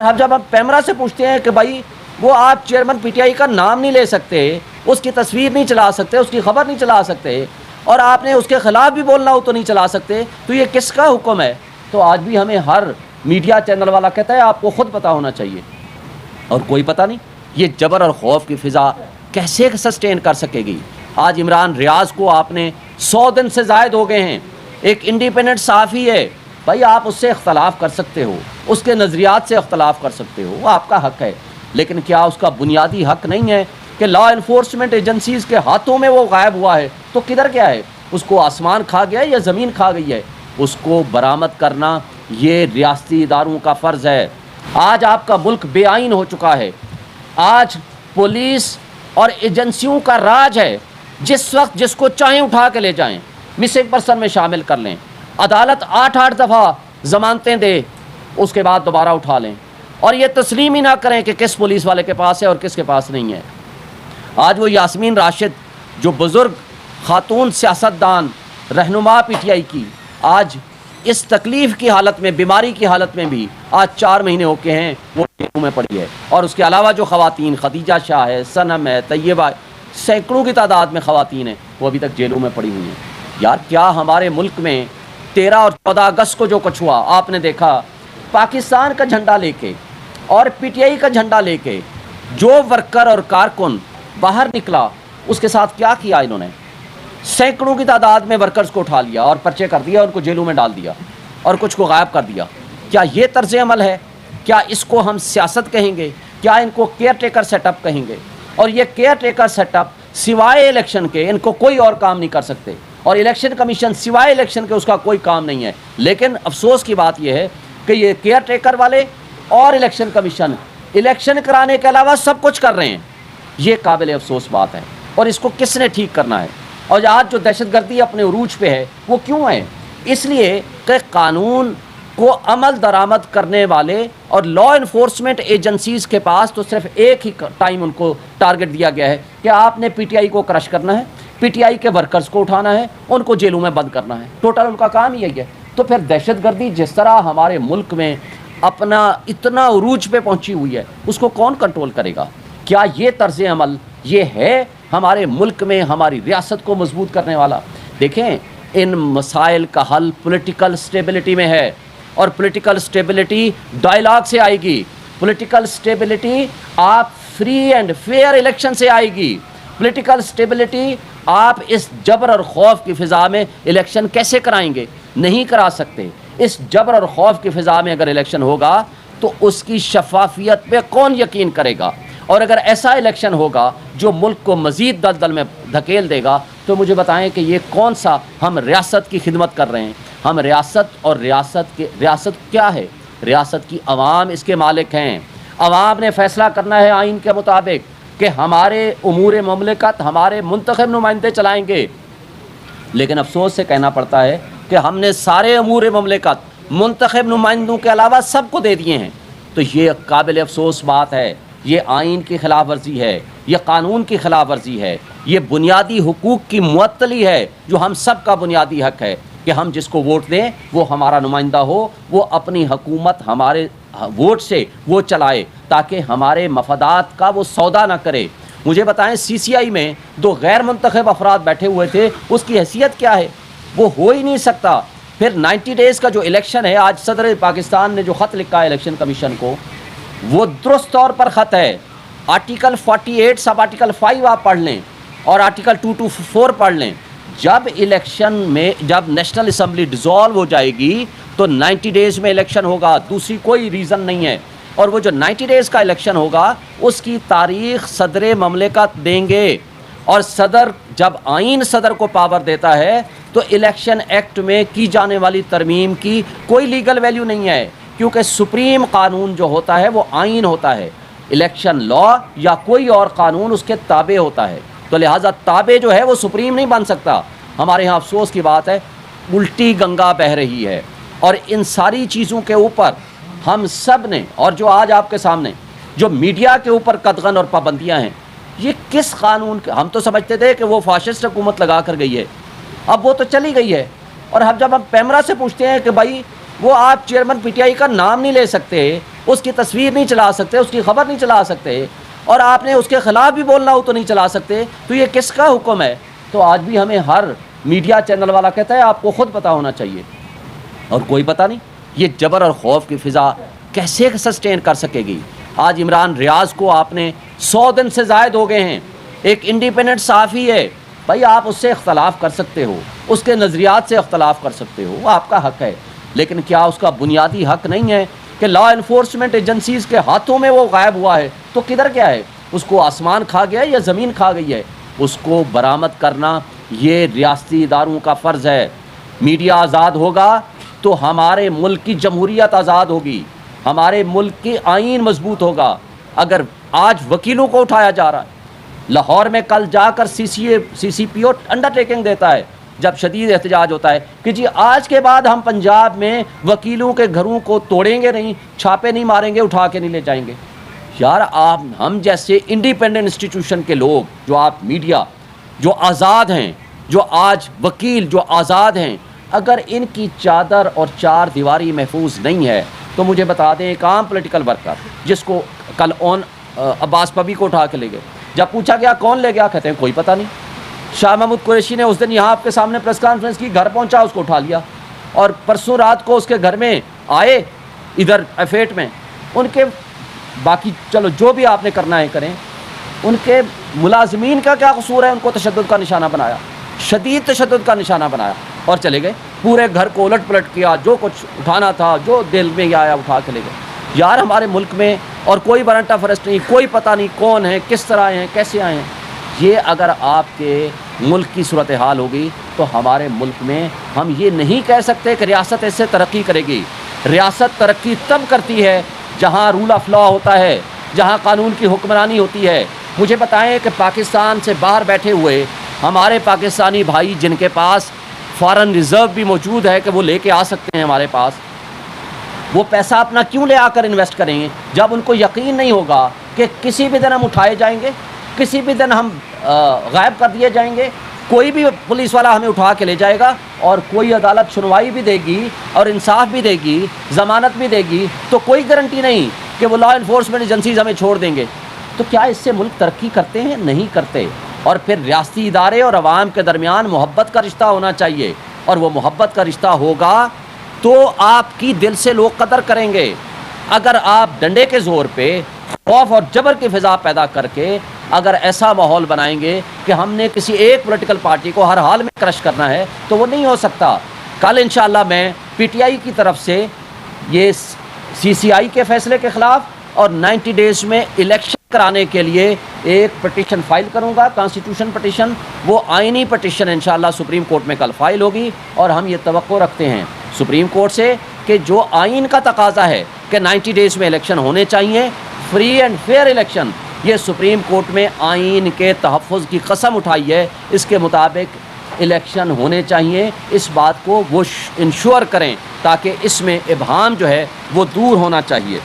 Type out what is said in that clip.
اب جب ہم پیمرا سے پوچھتے ہیں کہ بھائی وہ آپ چیئرمین پی ٹی آئی کا نام نہیں لے سکتے، اس کی تصویر نہیں چلا سکتے، اس کی خبر نہیں چلا سکتے، اور آپ نے اس کے خلاف بھی بولنا ہو تو نہیں چلا سکتے، تو یہ کس کا حکم ہے؟ تو آج بھی ہمیں ہر میڈیا چینل والا کہتا ہے آپ کو خود پتہ ہونا چاہیے، اور کوئی پتہ نہیں یہ جبر اور خوف کی فضا کیسے سسٹین کر سکے گی۔ آج عمران ریاض کو آپ نے 100 دن سے زائد ہو گئے ہیں، ایک انڈیپینڈنٹ صحافی ہے، بھائی آپ اس سے اختلاف کر سکتے ہو، اس کے نظریات سے اختلاف کر سکتے ہو، وہ آپ کا حق ہے، لیکن کیا اس کا بنیادی حق نہیں ہے کہ لا انفورسمنٹ ایجنسیز کے ہاتھوں میں وہ غائب ہوا ہے تو کدھر گیا ہے؟ اس کو آسمان کھا گیا ہے یا زمین کھا گئی ہے؟ اس کو برآمد کرنا یہ ریاستی اداروں کا فرض ہے۔ آج آپ کا ملک بے آئین ہو چکا ہے، آج پولیس اور ایجنسیوں کا راج ہے، جس وقت جس کو چاہیں اٹھا کے لے جائیں، مسنگ پرسن میں شامل کر لیں، عدالت 8 دفعہ ضمانتیں دے، اس کے بعد دوبارہ اٹھا لیں، اور یہ تسلیم ہی نہ کریں کہ کس پولیس والے کے پاس ہے اور کس کے پاس نہیں ہے۔ آج وہ یاسمین راشد جو بزرگ خاتون سیاستدان رہنما پی ٹی آئی کی، آج اس تکلیف کی حالت میں، بیماری کی حالت میں بھی آج 4 مہینے ہو کے ہیں وہ جیلوں میں پڑی ہے، اور اس کے علاوہ جو خواتین خدیجہ شاہ ہے، صنم ہے، طیبہ، سینکڑوں کی تعداد میں خواتین ہیں وہ ابھی تک جیلوں میں پڑی ہوئی ہیں۔ یار کیا ہمارے ملک میں 13 اور 14 اگست کو جو کچھ ہوا آپ نے دیکھا، پاکستان کا جھنڈا لے کے اور پی ٹی آئی کا جھنڈا لے کے جو ورکر اور کارکن باہر نکلا، اس کے ساتھ کیا کیا انہوں نے؟ سینکڑوں کی تعداد میں ورکرز کو اٹھا لیا اور پرچے کر دیا، ان کو جیلوں میں ڈال دیا اور کچھ کو غائب کر دیا۔ کیا یہ طرز عمل ہے؟ کیا اس کو ہم سیاست کہیں گے؟ کیا ان کو کیئر ٹیکر سیٹ اپ کہیں گے؟ اور یہ کیئر ٹیکر سیٹ اپ سوائے الیکشن کے ان کو کوئی اور کام نہیں کر سکتے، اور الیکشن کمیشن سوائے الیکشن کے اس کا کوئی کام نہیں ہے۔ لیکن افسوس کی بات یہ ہے کہ یہ کیئر ٹیکر والے اور الیکشن کمیشن الیکشن کرانے کے علاوہ سب کچھ کر رہے ہیں۔ یہ قابل افسوس بات ہے، اور اس کو کس نے ٹھیک کرنا ہے؟ اور آج جو دہشت گردی اپنے عروج پہ ہے وہ کیوں ہے؟ اس لیے کہ قانون کو عمل درآمد کرنے والے اور لا انفورسمنٹ ایجنسیز کے پاس تو صرف ایک ہی ٹائم ان کو ٹارگٹ دیا گیا ہے کہ آپ نے پی ٹی آئی کو کرش کرنا ہے، پی ٹی آئی کے ورکرز کو اٹھانا ہے، ان کو جیلوں میں بند کرنا ہے، ٹوٹل ان کا کام ہی یہی ہے۔ تو پھر دہشت گردی جس طرح ہمارے ملک میں اپنا اتنا عروج پہ پہنچی ہوئی ہے، اس کو کون کنٹرول کرے گا؟ کیا یہ طرز عمل یہ ہے ہمارے ملک میں ہماری ریاست کو مضبوط کرنے والا؟ دیکھیں، ان مسائل کا حل پولیٹیکل سٹیبلٹی میں ہے، اور پولیٹیکل سٹیبلٹی ڈائیلاگ سے آئے گی، پولیٹیکل سٹیبلٹی آپ فری اینڈ فیئر الیکشن سے آئے گی، پولیٹیکل سٹیبلٹی آپ اس جبر اور خوف کی فضا میں الیکشن کیسے کرائیں گے؟ نہیں کرا سکتے۔ اس جبر اور خوف کی فضا میں اگر الیکشن ہوگا تو اس کی شفافیت پہ کون یقین کرے گا؟ اور اگر ایسا الیکشن ہوگا جو ملک کو مزید دلدل میں دھکیل دے گا تو مجھے بتائیں کہ یہ کون سا ہم ریاست کی خدمت کر رہے ہیں؟ ہم ریاست، اور ریاست کیا ہے؟ ریاست کی عوام اس کے مالک ہیں۔ عوام نے فیصلہ کرنا ہے آئین کے مطابق کہ ہمارے امور مملکت ہمارے منتخب نمائندے چلائیں گے، لیکن افسوس سے کہنا پڑتا ہے کہ ہم نے سارے امور مملکت منتخب نمائندوں کے علاوہ سب کو دے دیے ہیں۔ تو یہ قابل افسوس بات ہے، یہ آئین کی خلاف ورزی ہے، یہ قانون کی خلاف ورزی ہے، یہ بنیادی حقوق کی معطلی ہے جو ہم سب کا بنیادی حق ہے کہ ہم جس کو ووٹ دیں وہ ہمارا نمائندہ ہو، وہ اپنی حکومت ہمارے ووٹ سے وہ چلائے تاکہ ہمارے مفادات کا وہ سودا نہ کرے۔ مجھے بتائیں سی سی آئی میں 2 غیر منتخب افراد بیٹھے ہوئے تھے، اس کی حیثیت کیا ہے؟ وہ ہو ہی نہیں سکتا۔ پھر 90 ڈیز کا جو الیکشن ہے، آج صدر پاکستان نے جو خط لکھا ہے الیکشن کمیشن کو، وہ درست طور پر خط ہے۔ آرٹیکل 48 سب آرٹیکل 5 آپ پڑھ لیں اور آرٹیکل 224 پڑھ لیں۔ جب الیکشن میں جب نیشنل اسمبلی ڈیزالو ہو جائے گی تو 90 ڈیز میں الیکشن ہوگا، دوسری کوئی ریزن نہیں ہے۔ اور وہ جو 90 ڈیز کا الیکشن ہوگا اس کی تاریخ صدر مملکت دیں گے، اور صدر جب آئین صدر کو پاور دیتا ہے تو الیکشن ایکٹ میں کی جانے والی ترمیم کی کوئی لیگل ویلیو نہیں ہے، کیونکہ سپریم قانون جو ہوتا ہے وہ آئین ہوتا ہے، الیکشن لا یا کوئی اور قانون اس کے تابع ہوتا ہے، تو لہٰذا تابع جو ہے وہ سپریم نہیں بن سکتا۔ ہمارے ہاں افسوس کی بات ہے الٹی گنگا بہہ رہی ہے، اور ان ساری چیزوں کے اوپر ہم سب نے، اور جو آج آپ کے سامنے جو میڈیا کے اوپر قدغن اور پابندیاں ہیں، یہ کس قانون کے؟ ہم تو سمجھتے تھے کہ وہ فاشسٹ حکومت لگا کر گئی ہے، اب وہ تو چلی گئی ہے۔ اور اب جب ہم پیمرا سے پوچھتے ہیں کہ بھائی وہ آپ چیئرمین پی ٹی آئی کا نام نہیں لے سکتے, اس کی تصویر نہیں چلا سکتے, اس کی خبر نہیں چلا سکتے, اور آپ نے اس کے خلاف بھی بولنا ہو تو نہیں چلا سکتے, تو یہ کس کا حکم ہے؟ تو آج بھی ہمیں ہر میڈیا چینل والا کہتا ہے آپ کو خود پتہ ہونا چاہیے, اور کوئی پتہ نہیں. یہ جبر اور خوف کی فضا کیسے سسٹین کر سکے گی؟ آج عمران ریاض کو آپ نے 100 دن سے زائد ہو گئے ہیں, ایک انڈیپینڈنٹ صحافی ہے بھائی, آپ اس سے اختلاف کر سکتے ہو, اس کے نظریات سے اختلاف کر سکتے ہو, وہ آپ کا حق ہے, لیکن کیا اس کا بنیادی حق نہیں ہے کہ لا انفورسمنٹ ایجنسیز کے ہاتھوں میں وہ غائب ہوا ہے تو کدھر کیا ہے؟ اس کو آسمان کھا گیا ہے یا زمین کھا گئی ہے؟ اس کو برآمد کرنا یہ ریاستی اداروں کا فرض ہے. میڈیا آزاد ہوگا تو ہمارے ملک کی جمہوریت آزاد ہوگی, ہمارے ملک کی آئین مضبوط ہوگا. اگر آج وکیلوں کو اٹھایا جا رہا ہے, لاہور میں کل جا کر سی سی پی او انڈر ٹیکنگ دیتا ہے جب شدید احتجاج ہوتا ہے کہ جی آج کے بعد ہم پنجاب میں وکیلوں کے گھروں کو توڑیں گے نہیں, چھاپے نہیں ماریں گے, اٹھا کے نہیں لے جائیں گے. یار آپ ہم جیسے انڈیپینڈنٹ انسٹیٹیوشن کے لوگ, جو آپ میڈیا جو آزاد ہیں, جو آج وکیل جو آزاد ہیں, اگر ان کی چادر اور چار دیواری محفوظ نہیں ہے تو مجھے بتا دیں ایک عام پولیٹیکل ورکر جس کو کل عباس پبی کو اٹھا کے لے گئے, جب پوچھا گیا کون لے گیا, کہتے ہیں کوئی پتہ نہیں. شاہ محمود قریشی نے اس دن یہاں آپ کے سامنے پریس کانفرنس کی, گھر پہنچا, اس کو اٹھا لیا, اور پرسوں رات کو اس کے گھر میں آئے ادھر ایفیٹ میں. ان کے باقی چلو جو بھی آپ نے کرنا ہے کریں, ان کے ملازمین کا کیا قصور ہے؟ ان کو تشدد کا نشانہ بنایا, شدید تشدد کا نشانہ بنایا, اور چلے گئے, پورے گھر کو الٹ پلٹ کیا, جو کچھ اٹھانا تھا جو دل میں آیا اٹھا کے لے گئے. یار ہمارے ملک میں اور کوئی وارنٹ آف ارسٹ نہیں, کوئی پتہ نہیں کون ہے, کس طرح آئے ہیں, کیسے آئے ہیں. یہ اگر آپ کے ملک کی صورتحال ہوگی تو ہمارے ملک میں ہم یہ نہیں کہہ سکتے کہ ریاست اس سے ترقی کرے گی. ریاست ترقی تب کرتی ہے جہاں رول آف لا ہوتا ہے, جہاں قانون کی حکمرانی ہوتی ہے. مجھے بتائیں کہ پاکستان سے باہر بیٹھے ہوئے ہمارے پاکستانی بھائی جن کے پاس فارن ریزرو بھی موجود ہے کہ وہ لے کے آ سکتے ہیں ہمارے پاس, وہ پیسہ اپنا کیوں لے آ کر انویسٹ کریں گے جب ان کو یقین نہیں ہوگا کہ کسی بھی دن ہم اٹھائے جائیں گے, کسی بھی دن ہم غائب کر دیے جائیں گے, کوئی بھی پولیس والا ہمیں اٹھا کے لے جائے گا, اور کوئی عدالت سنوائی بھی دے گی اور انصاف بھی دے گی, ضمانت بھی دے گی, تو کوئی گارنٹی نہیں کہ وہ لا انفورسمنٹ ایجنسیز ہمیں چھوڑ دیں گے. تو کیا اس سے ملک ترقی کرتے ہیں؟ نہیں کرتے. اور پھر ریاستی ادارے اور عوام کے درمیان محبت کا رشتہ ہونا چاہیے, اور وہ محبت کا رشتہ ہوگا تو آپ کی دل سے لوگ قدر کریں گے. اگر آپ ڈنڈے کے زور پہ خوف اور جبر کی فضا پیدا کر کے اگر ایسا ماحول بنائیں گے کہ ہم نے کسی ایک پولیٹیکل پارٹی کو ہر حال میں کرش کرنا ہے تو وہ نہیں ہو سکتا. کل انشاءاللہ میں پی ٹی آئی کی طرف سے یہ سی سی آئی کے فیصلے کے خلاف اور 90 ڈیز میں الیکشن کرانے کے لیے ایک پٹیشن فائل کروں گا, کانسٹیٹیوشن پٹیشن. وہ آئینی پٹیشن انشاءاللہ سپریم کورٹ میں کل فائل ہوگی, اور ہم یہ توقع رکھتے ہیں سپریم کورٹ سے کہ جو آئین کا تقاضا ہے کہ 90 ڈیز میں الیکشن ہونے چاہیے, فری اینڈ فیئر الیکشن, یہ سپریم کورٹ میں آئین کے تحفظ کی قسم اٹھائی ہے, اس کے مطابق الیکشن ہونے چاہیے. اس بات کو وہ انشور کریں تاکہ اس میں ابہام جو ہے وہ دور ہونا چاہیے.